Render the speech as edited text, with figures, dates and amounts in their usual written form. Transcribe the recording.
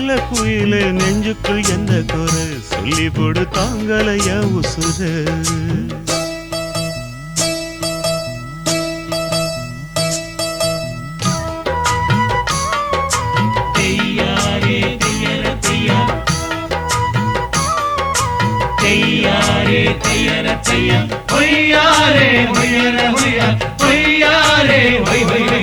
செல்ல குயில நெஞ்சுக்குள் எந்த குறை சொல்லி போடு தாங்களையா உசுர Hoy, hoy, hoy, hoy, hoy, hoy, hoy, hoy, hoy, hoy, hoy,